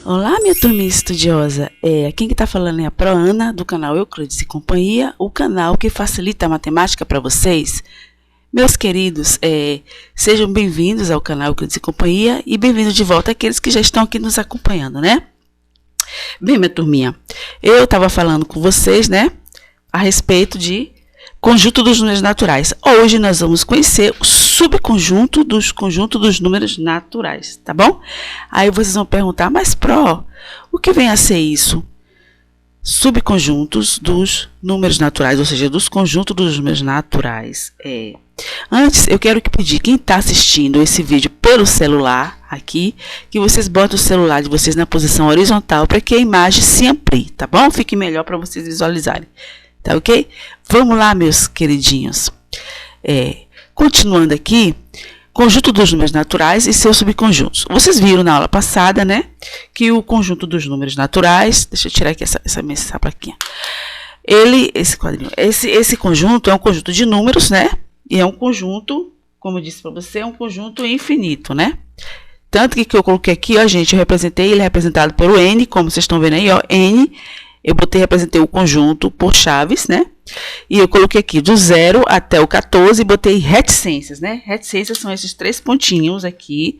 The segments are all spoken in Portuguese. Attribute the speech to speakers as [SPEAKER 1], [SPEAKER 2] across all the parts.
[SPEAKER 1] Olá, minha turminha estudiosa. Quem que tá falando é a Proana, do canal Euclides e Companhia, o canal que facilita a matemática para vocês. Meus queridos, sejam bem-vindos ao canal Euclides e Companhia e bem-vindos de volta àqueles que já estão aqui nos acompanhando, né? Bem, minha turminha, eu estava falando com vocês, né, a respeito de conjunto dos números naturais. Hoje nós vamos conhecer o subconjunto dos conjuntos dos números naturais, tá bom? Aí vocês vão perguntar, mas o que vem a ser isso? Subconjuntos dos números naturais, ou seja, dos conjuntos dos números naturais. Antes, eu quero pedir quem está assistindo esse vídeo pelo celular aqui, que vocês botem o celular de vocês na posição horizontal para que a imagem se amplie, tá bom? Fique melhor para vocês visualizarem. Tá ok? Vamos lá, meus queridinhos. Continuando aqui, conjunto dos números naturais e seus subconjuntos. Vocês viram na aula passada, né, que o conjunto dos números naturais, deixa eu tirar aqui essa plaquinha. Esse conjunto é um conjunto de números, né? E é um conjunto, como eu disse para você, é um conjunto infinito, né? Tanto que eu coloquei aqui, ó, gente, eu representei, ele é representado pelo N, como vocês estão vendo aí, ó, N. Eu representei o conjunto por chaves, né? E eu coloquei aqui do 0 até o 14 e botei reticências, né? Reticências são esses 3 pontinhos aqui,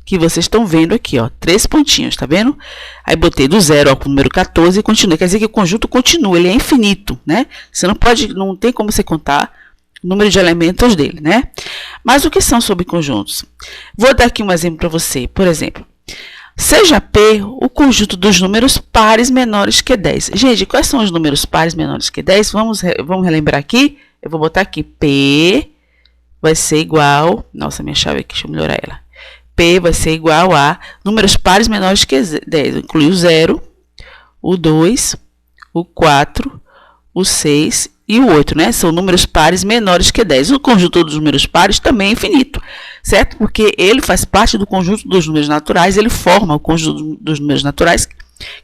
[SPEAKER 1] que vocês estão vendo aqui, ó. 3 pontinhos, tá vendo? Aí botei do 0 ao número 14 e continua. Quer dizer que o conjunto continua, ele é infinito, né? Você não tem como você contar o número de elementos dele, né? Mas o que são subconjuntos? Vou dar aqui um exemplo para você. Por exemplo, seja P o conjunto dos números pares menores que 10. Gente, quais são os números pares menores que 10? Vamos relembrar aqui. Eu vou botar aqui. P vai ser igual... Nossa, minha chave aqui, deixa eu melhorar ela. P vai ser igual a números pares menores que 10. Inclui o 0, o 2, o 4, o 6 e o 8, né? São números pares menores que 10. O conjunto dos números pares também é infinito, certo? Porque ele faz parte do conjunto dos números naturais, ele forma o conjunto dos números naturais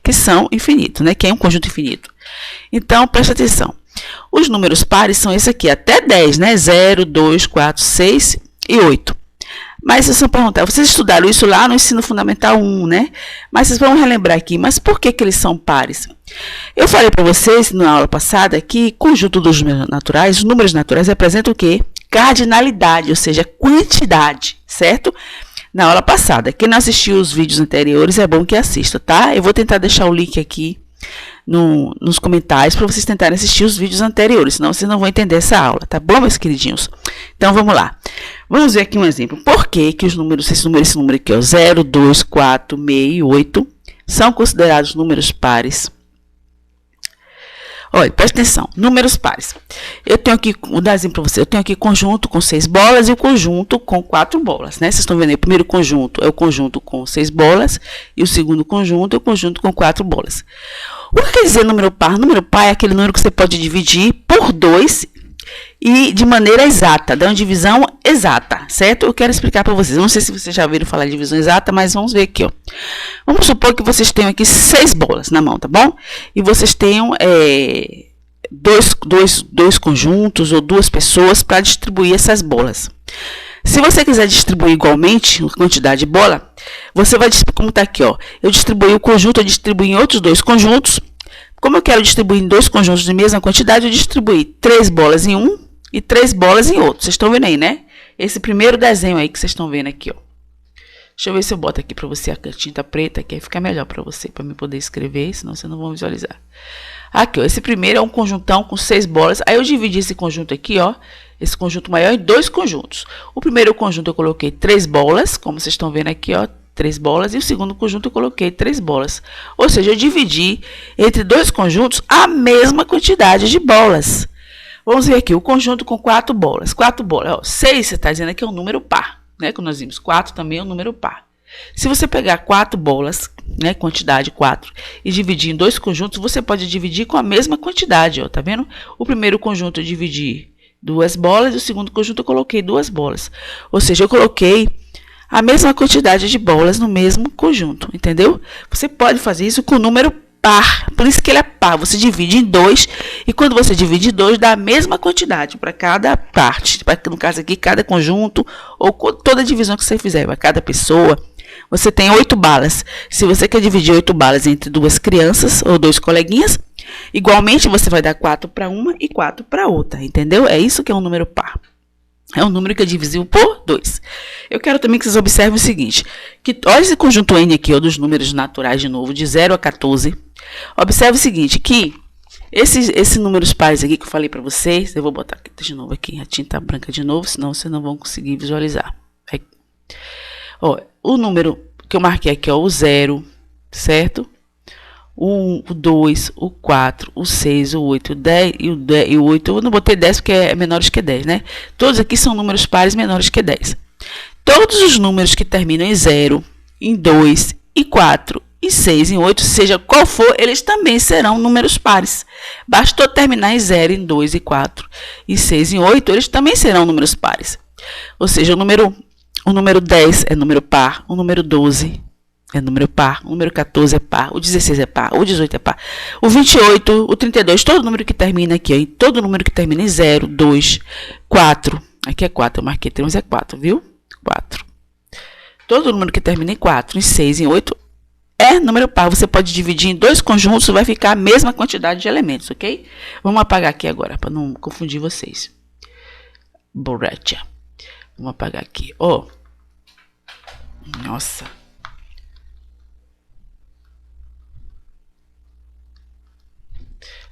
[SPEAKER 1] que são infinitos, né? Que é um conjunto infinito. Então, presta atenção. Os números pares são esse aqui, até 10, né? 0, 2, 4, 6 e 8. Mas vocês vão perguntar, vocês estudaram isso lá no ensino fundamental 1, né? Mas vocês vão relembrar aqui, mas por que eles são pares? Eu falei para vocês na aula passada que conjunto dos números naturais, os números naturais representam o quê? Cardinalidade, ou seja, quantidade, certo? Na aula passada. Quem não assistiu os vídeos anteriores, é bom que assista, tá? Eu vou tentar deixar o link aqui nos comentários para vocês tentarem assistir os vídeos anteriores, senão vocês não vão entender essa aula, tá bom, meus queridinhos? Então, vamos lá. Vamos ver aqui um exemplo. Por que que esse número aqui, ó, 0, 2, 4, 6 e 8, são considerados números pares? Olha, presta atenção, números pares. Eu tenho aqui, vou dar exemplo para você, eu tenho aqui conjunto com 6 bolas e o conjunto com 4 bolas, né? Vocês estão vendo aí, o primeiro conjunto é o conjunto com 6 bolas e o segundo conjunto é o conjunto com 4 bolas. O que quer dizer número par? Número par é aquele número que você pode dividir por 2 e de maneira exata, dá uma divisão exata, certo? Eu quero explicar para vocês, não sei se vocês já ouviram falar de divisão exata, mas vamos ver aqui, ó. Vamos supor que vocês tenham aqui 6 bolas na mão, tá bom? E vocês tenham dois conjuntos ou 2 pessoas para distribuir essas bolas. Se você quiser distribuir igualmente a quantidade de bola, você vai distribuir, como está aqui, ó. Eu distribuí o conjunto, eu distribuí em outros 2 conjuntos. Como eu quero distribuir em 2 conjuntos de mesma quantidade, eu distribuí 3 bolas em um e 3 bolas em outro. Vocês estão vendo aí, né? Esse primeiro desenho aí que vocês estão vendo aqui, ó. Deixa eu ver se eu boto aqui para você a tinta preta, que aí fica melhor para você, para me poder escrever, senão vocês não vão visualizar. Aqui, ó, esse primeiro é um conjuntão com 6 bolas. Aí eu dividi esse conjunto aqui, ó, esse conjunto maior em 2 conjuntos. O primeiro conjunto eu coloquei 3 bolas, como vocês estão vendo aqui, ó, 3 bolas, e o segundo conjunto eu coloquei 3 bolas. Ou seja, eu dividi entre 2 conjuntos a mesma quantidade de bolas. Vamos ver aqui, o conjunto com 4 bolas. 4 bolas, ó, 6, você está dizendo aqui é um número par, né? Como nós vimos, 4 também é um número par. Se você pegar 4 bolas, né, quantidade 4, e dividir em 2 conjuntos, você pode dividir com a mesma quantidade, ó, tá vendo? O primeiro conjunto eu dividi 2 bolas, e o segundo conjunto eu coloquei 2 bolas. Ou seja, eu coloquei a mesma quantidade de bolas no mesmo conjunto, entendeu? Você pode fazer isso com o número par, por isso que ele é par. Você divide em 2, e quando você divide em 2, dá a mesma quantidade para cada parte. No caso aqui, cada conjunto, ou toda divisão que você fizer, para cada pessoa. você tem 8 balas. Se você quer dividir 8 balas entre 2 crianças ou 2 coleguinhas, igualmente você vai dar 4 para uma e 4 para outra, entendeu? É isso que é um número par. É um número que é divisível por 2. Eu quero também que vocês observem o seguinte, que olha esse conjunto N aqui, ó, dos números naturais de novo, de 0 a 14. Observe o seguinte, que esses números pares aqui que eu falei para vocês, eu vou botar de novo aqui a tinta branca de novo, senão vocês não vão conseguir visualizar. Aí, ó, o número que eu marquei aqui, ó, o 0, certo? O 1, o 2, o 4, o 6, o 8, o 10 e o 8. Eu não botei 10 porque é menores que 10, né? Todos aqui são números pares menores que 10. Todos os números que terminam em 0, em 2, em 4, em 6, em 8, seja qual for, eles também serão números pares. Bastou terminar em 0, em 2, em 4, em 6, em 8, eles também serão números pares. Ou seja, o número 10 é número par, o número 12 é número par, o número 14 é par, o 16 é par, o 18 é par, o 28, o 32, todo número que termina aqui, ó, todo número que termina em 0, 2, 4, aqui é 4, eu marquei 3, mas é 4, viu? 4. Todo número que termina em 4, em 6, em 8, é número par. Você pode dividir em 2 conjuntos, vai ficar a mesma quantidade de elementos, ok? Vamos apagar aqui agora, para não confundir vocês. Borracha. Vamos apagar aqui, ó. Nossa.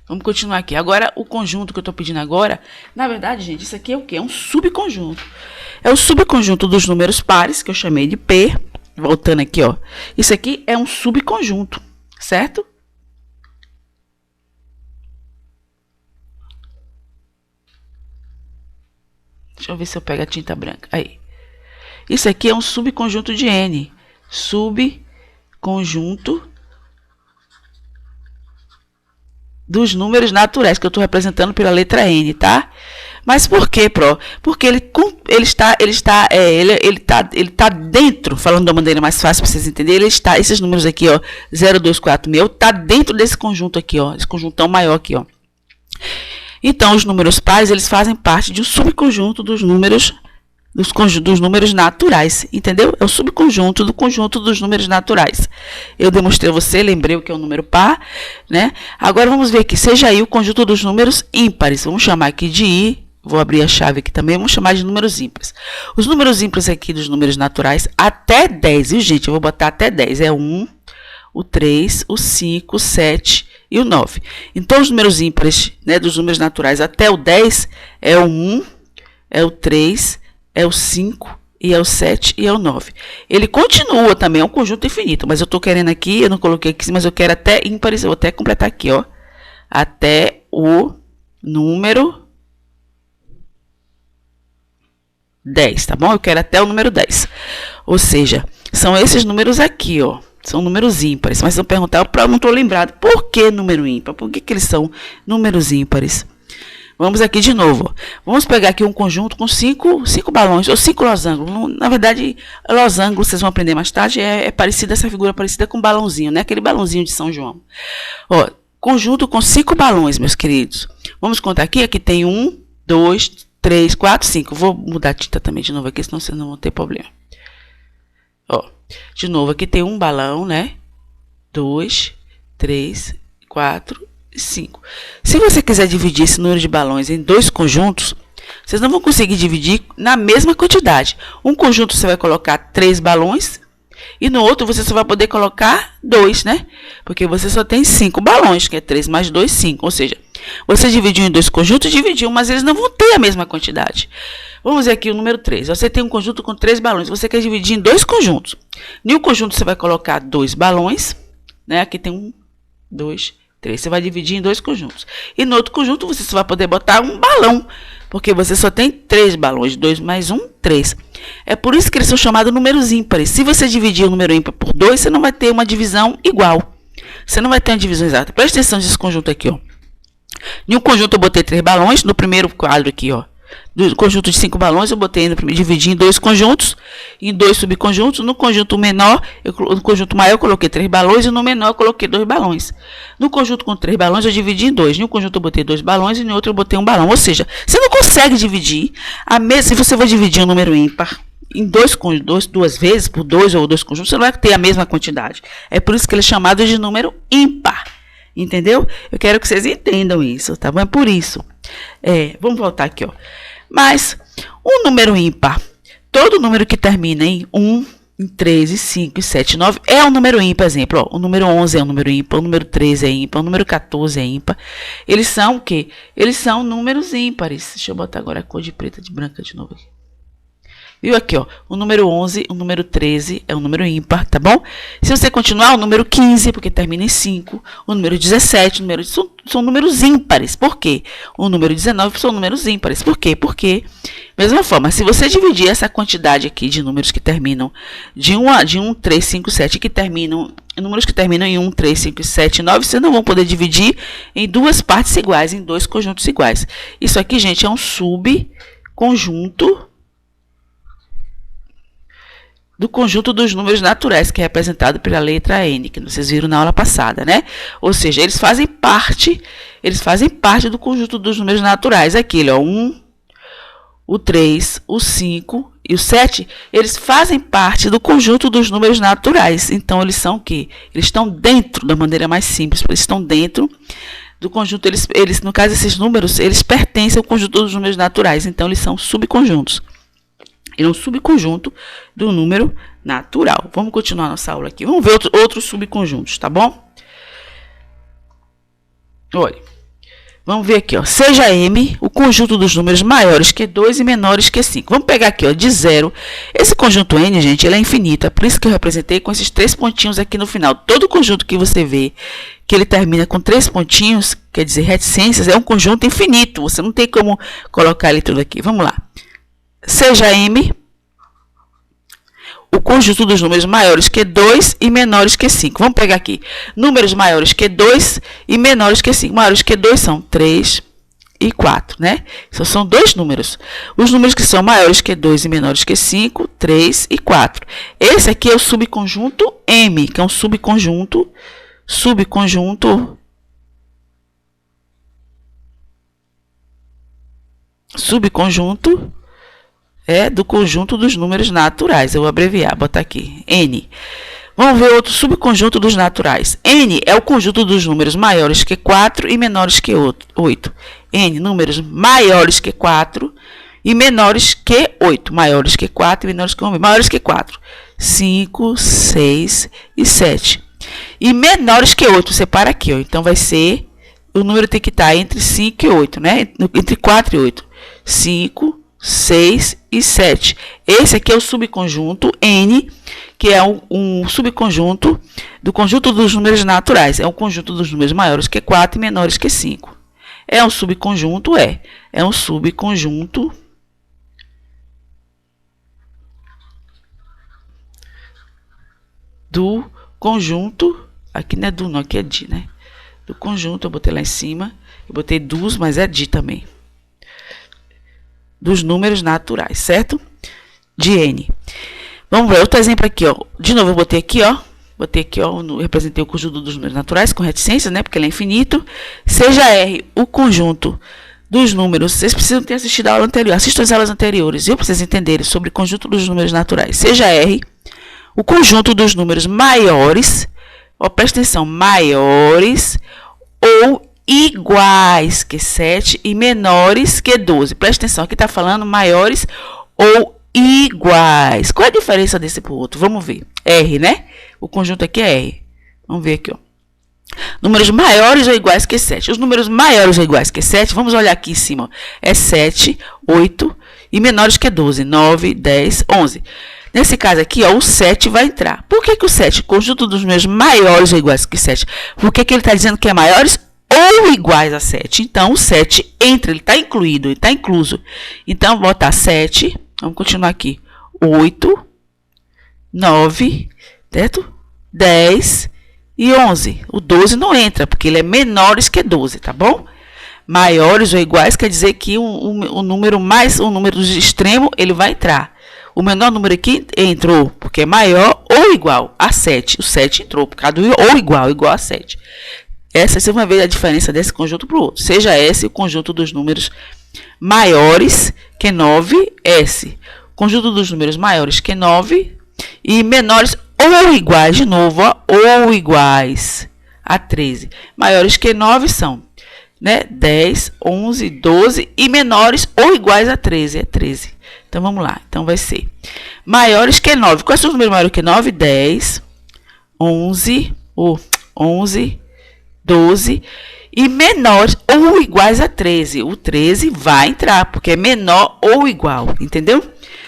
[SPEAKER 1] Vamos continuar aqui. Agora, o conjunto que eu estou pedindo agora, na verdade, gente, isso aqui é o quê? É um subconjunto. É o subconjunto dos números pares, que eu chamei de P. Voltando aqui, ó. Isso aqui é um subconjunto, certo? Deixa eu ver se eu pego a tinta branca. Aí. Isso aqui é um subconjunto de N. Subconjunto dos números naturais, que eu estou representando pela letra N, tá? Mas por quê, Pro? Porque ele tá dentro, falando de uma maneira mais fácil para vocês entenderem, esses números aqui, ó, 0, 2, 4, 6, tá dentro desse conjunto aqui, ó, esse conjuntão maior aqui, ó. Então, os números pares, eles fazem parte de um subconjunto dos números naturais, entendeu? É o subconjunto do conjunto dos números naturais. Eu demonstrei a você, lembrei o que é um número par, né? Agora vamos ver aqui, seja aí o conjunto dos números ímpares. Vamos chamar aqui de I, vou abrir a chave aqui também, vamos chamar de números ímpares. Os números ímpares aqui dos números naturais, até 10, viu, gente? Eu vou botar até 10, é 1, o 3, o 5, o 7 e o 9. Então, os números ímpares, né, dos números naturais até o 10 é o 1, é o 3, é o 5, e é o 7 e é o 9. Ele continua também, é um conjunto infinito, mas eu estou querendo aqui, eu não coloquei aqui, mas eu quero até ímpares, eu vou até completar aqui, ó, até o número 10, tá bom? Eu quero até o número 10. Ou seja, são esses números aqui, ó, são números ímpares. Mas se eu perguntar, eu não estou lembrado, por que número ímpar? Por que eles são números ímpares? Vamos aqui de novo. Vamos pegar aqui um conjunto com 5 balões, ou 5 losangos. Na verdade, losango, vocês vão aprender mais tarde, é parecida, essa figura é parecida com um balãozinho, né? Aquele balãozinho de São João. Ó, conjunto com 5 balões, meus queridos. Vamos contar aqui, aqui tem 1, 2, 3, 4, 5. Vou mudar a tinta também de novo aqui, senão vocês não vão ter problema. Ó, de novo, aqui tem um balão, né? 2, 3, 4, 5. Se você quiser dividir esse número de balões em 2 conjuntos, vocês não vão conseguir dividir na mesma quantidade. Um conjunto você vai colocar 3 balões e no outro você só vai poder colocar 2, né? Porque você só tem 5 balões, que é 3 mais 2, 5. Ou seja, você dividiu em 2 conjuntos, dividiu, mas eles não vão ter a mesma quantidade. Vamos ver aqui o número 3. Você tem um conjunto com 3 balões, você quer dividir em 2 conjuntos. Em um conjunto você vai colocar 2 balões, né? Aqui tem 1, 2, 3. Você vai dividir em 2 conjuntos. E no outro conjunto você só vai poder botar um balão, porque você só tem 3 balões. 2 mais 1, 3. É por isso que eles são chamados números ímpares. Se você dividir o número ímpar por 2, você não vai ter uma divisão igual. Você não vai ter uma divisão exata. Presta atenção nesse conjunto aqui, ó. Em um conjunto eu botei 3 balões. No primeiro quadro aqui, ó, do conjunto de 5 balões, eu botei dividi em 2 conjuntos, em 2 subconjuntos. No conjunto menor, no conjunto maior eu coloquei 3 balões e no menor eu coloquei 2 balões. No conjunto com 3 balões eu dividi em 2. Em um conjunto eu botei 2 balões e no outro eu botei 1 balão. Ou seja, você não consegue dividir se você vai dividir um número ímpar em duas vezes, por dois ou dois conjuntos, você não vai ter a mesma quantidade. É por isso que ele é chamado de número ímpar. Entendeu? Eu quero que vocês entendam isso, tá bom? É por isso. Vamos voltar aqui, ó. Mas, um número ímpar, todo número que termina em 1, em 3, 5, 7, 9, é um número ímpar. Exemplo, ó, o número 11 é um número ímpar, o número 13 é ímpar, o número 14 é ímpar. Eles são o quê? Eles são números ímpares. Deixa eu botar agora a cor de preta de branca de novo aqui. Viu aqui, ó, o número 11, o número 13 é um número ímpar, tá bom? Se você continuar, o número 15, porque termina em 5, o número 17, são números ímpares. Por quê? O número 19 são números ímpares. Por quê? Porque, mesma forma, se você dividir essa quantidade aqui de números que terminam de 1, 3, 5, 7, números que terminam em 1, 3, 5, 7, 9, vocês não vão poder dividir em duas partes iguais, em dois conjuntos iguais. Isso aqui, gente, é um subconjunto do conjunto dos números naturais, que é representado pela letra N, que vocês viram na aula passada, né? Ou seja, eles fazem parte do conjunto dos números naturais. Aquele, ó, 1, o 3, o 5 e o 7, eles fazem parte do conjunto dos números naturais. Então, eles são o quê? Eles estão dentro, da maneira mais simples, eles estão dentro do conjunto, eles, no caso, esses números, eles pertencem ao conjunto dos números naturais. Então, eles são subconjuntos. Ele é um subconjunto do número natural. Vamos continuar nossa aula aqui. Vamos ver outros subconjuntos, tá bom? Olha, vamos ver aqui, ó. Seja M o conjunto dos números maiores que 2 e menores que 5. Vamos pegar aqui, ó, de 0. Esse conjunto N, gente, ele é infinito. É por isso que eu representei com esses 3 pontinhos aqui no final. Todo conjunto que você vê que ele termina com 3 pontinhos, quer dizer, reticências, é um conjunto infinito. Você não tem como colocar ele tudo aqui. Vamos lá. Seja M o conjunto dos números maiores que 2 e menores que 5. Vamos pegar aqui. Números maiores que 2 e menores que 5. Maiores que 2 são 3 e 4, né? Então, são dois números. Os números que são maiores que 2 e menores que 5, 3 e 4. Esse aqui é o subconjunto M, que é um subconjunto do conjunto dos números naturais. Eu vou abreviar, botar aqui, N. Vamos ver outro subconjunto dos naturais. N é o conjunto dos números maiores que 4 e menores que 8. N, números maiores que 4 e menores que 8. Maiores que 4 e menores que 1. Maiores que 4. 5, 6 e 7. E menores que 8, separa aqui, ó. Então, vai ser, o número tem que estar entre 5 e 8, né? Entre 4 e 8. 5, 6 e 7. Esse aqui é o subconjunto N, que é um subconjunto do conjunto dos números naturais. É um conjunto dos números maiores que 4 e menores que 5. É um subconjunto? É um subconjunto do conjunto, aqui não é do não, aqui é de, né? Do conjunto, eu botei lá em cima, eu botei dos, mas é de também. Dos números naturais, certo? De N. Vamos ver outro exemplo aqui, ó. De novo, eu botei aqui, ó. Representei o conjunto dos números naturais com reticências, né? Porque ele é infinito. Seja R o conjunto dos números. Vocês precisam ter assistido a aula anterior. Assistam as aulas anteriores, viu? Para vocês entenderem sobre o conjunto dos números naturais. Seja R o conjunto dos números maiores, ó, presta atenção, maiores ou iguais que 7 e menores que 12. Presta atenção, aqui está falando maiores ou iguais. Qual é a diferença desse para o outro? Vamos ver. R, né? O conjunto aqui é R. Vamos ver aqui, ó. Números maiores ou iguais que 7. Os números maiores ou iguais que 7, vamos olhar aqui em cima, ó. É 7, 8 e menores que 12. 9, 10, 11. Nesse caso aqui, ó, o 7 vai entrar. Por que o 7? Conjunto dos números maiores ou iguais que 7. Por que ele está dizendo que é maiores ou iguais a 7. Então, o 7 entra, ele está incluído, ele está incluso. Então, vou botar 7, vamos continuar aqui, 8, 9, certo? 10 e 11. O 12 não entra, porque ele é menores que 12, tá bom? Maiores ou iguais quer dizer que o número de extremo, ele vai entrar. O menor número aqui entrou, porque é maior ou igual a 7. O 7 entrou, por causa do ou igual a 7. Essa você vai ver a diferença desse conjunto para o outro. Seja S o conjunto dos números maiores que 9S. conjunto dos números maiores que 9 e menores ou iguais, de novo, ó, ou iguais a 13. Maiores que 9 são, né, 10, 11, 12 e menores ou iguais a 13, é 13. Então, vamos lá. Então, vai ser maiores que 9. Quais são os números maiores que 9? 10, 11, 12 e menores ou iguais a 13. O 13 vai entrar, porque é menor ou igual, entendeu?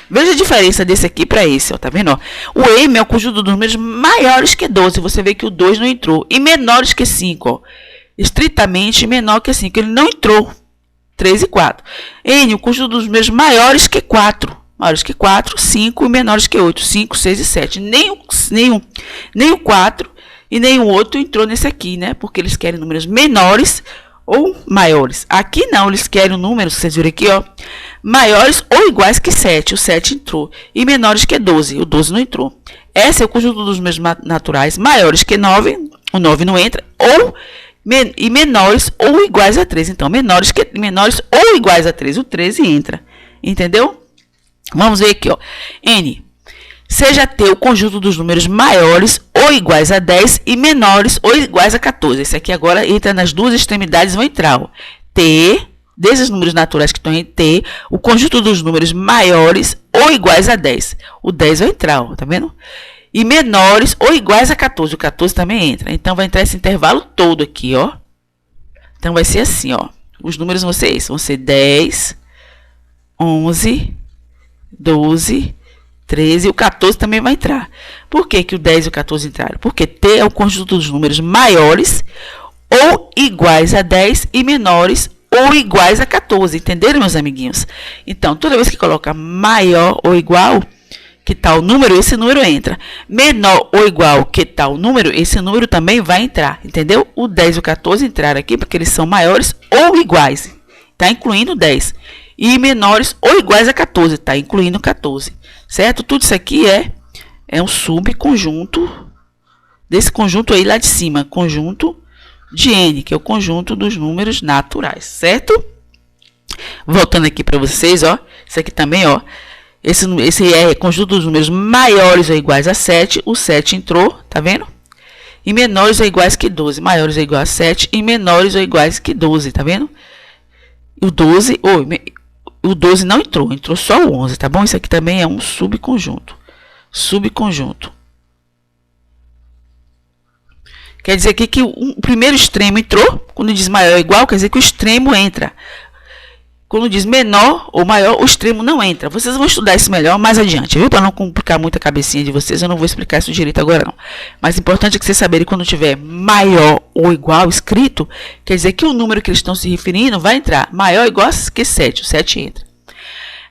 [SPEAKER 1] Veja a diferença desse aqui para esse, ó, tá vendo? Ó? O M é o conjunto dos números maiores que 12. Você vê que o 2 não entrou. E menores que 5, ó. Estritamente menor que 5. Ele não entrou. 3 e 4. N, o conjunto dos números maiores que 4. Maiores que 4, 5 e menores que 8. 5, 6 e 7. Nem o 4 e nem o outro entrou nesse aqui, né? Porque eles querem números menores ou maiores. Aqui não, eles querem números, vocês viram aqui, ó, maiores ou iguais que 7. O 7 entrou. E menores que 12. O 12 não entrou. Esse é o conjunto dos números naturais maiores que 9. O 9 não entra. E menores ou iguais a 13. Então, menores ou iguais a 13. O 13 entra. Entendeu? Vamos ver aqui, ó. N. Seja T o conjunto dos números maiores ou iguais a 10 e menores ou iguais a 14. Esse aqui agora entra nas duas extremidades, vão entrar, ó. T, desses números naturais que estão em T, o conjunto dos números maiores ou iguais a 10. O 10 vai entrar, ó, tá vendo? E menores ou iguais a 14. O 14 também entra. Então, vai entrar esse intervalo todo aqui, ó. Então, vai ser assim, ó. Os números vão ser esses. Vão ser 10, 11, 12, 13 e o 14 também vai entrar. Por que que o 10 e o 14 entraram? Porque T é o conjunto dos números maiores ou iguais a 10 e menores ou iguais a 14. Entenderam, meus amiguinhos? Então, toda vez que coloca maior ou igual, que tal número, esse número entra. Menor ou igual que tal número, esse número também vai entrar. Entendeu? O 10 e o 14 entraram aqui porque eles são maiores ou iguais. Está incluindo 10. E menores ou iguais a 14. Está incluindo 14. Certo? Tudo isso aqui é um subconjunto desse conjunto aí lá de cima. Conjunto de N, que é o conjunto dos números naturais. Certo? Voltando aqui para vocês, ó. Isso aqui também, ó. Esse é conjunto dos números maiores ou iguais a 7. O 7 entrou, tá vendo? E menores ou iguais que 12. Maiores ou iguais a 7 e menores ou iguais que 12, tá vendo? E o 12, o 12 não entrou, entrou só o 11, tá bom? Isso aqui também é um subconjunto. Subconjunto. Quer dizer aqui que o primeiro extremo entrou. Quando diz maior ou igual, quer dizer que o extremo entra. Quando diz menor ou maior, o extremo não entra. Vocês vão estudar isso melhor mais adiante, viu? Para não complicar muito a cabecinha de vocês, eu não vou explicar isso direito agora, não. Mas o importante é que vocês saberem quando tiver maior ou igual escrito, quer dizer que o número que eles estão se referindo vai entrar. Maior ou igual que 7, o 7 entra.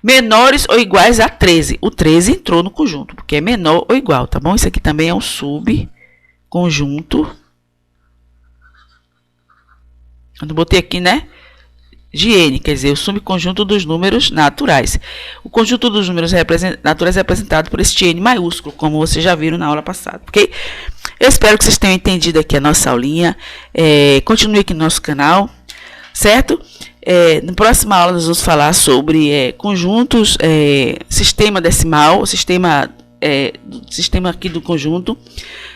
[SPEAKER 1] Menores ou iguais a 13. O 13 entrou no conjunto, porque é menor ou igual, tá bom? Isso aqui também é um subconjunto. Eu botei aqui, né? De N, quer dizer, o subconjunto dos números naturais. O conjunto dos números naturais é representado por este N maiúsculo, como vocês já viram na aula passada, ok? Eu espero que vocês tenham entendido aqui a nossa aulinha. Continue aqui no nosso canal, certo? Na próxima aula nós vamos falar sobre conjuntos, sistema decimal, sistema aqui do conjunto,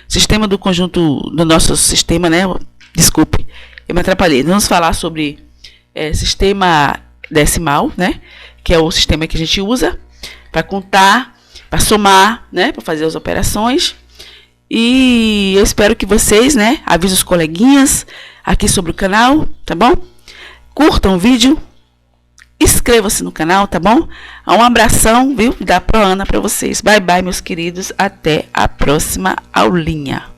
[SPEAKER 1] sistema do conjunto do nosso sistema, né? Desculpe, eu me atrapalhei. Nós vamos falar sobre sistema decimal, né? Que é o sistema que a gente usa para contar, para somar, né? Para fazer as operações. E eu espero que vocês, né? Avisem os coleguinhas aqui sobre o canal, tá bom? Curtam o vídeo, inscrevam-se no canal, tá bom? Um abração, viu? Da Proana para vocês. Bye, bye, meus queridos. Até a próxima aulinha.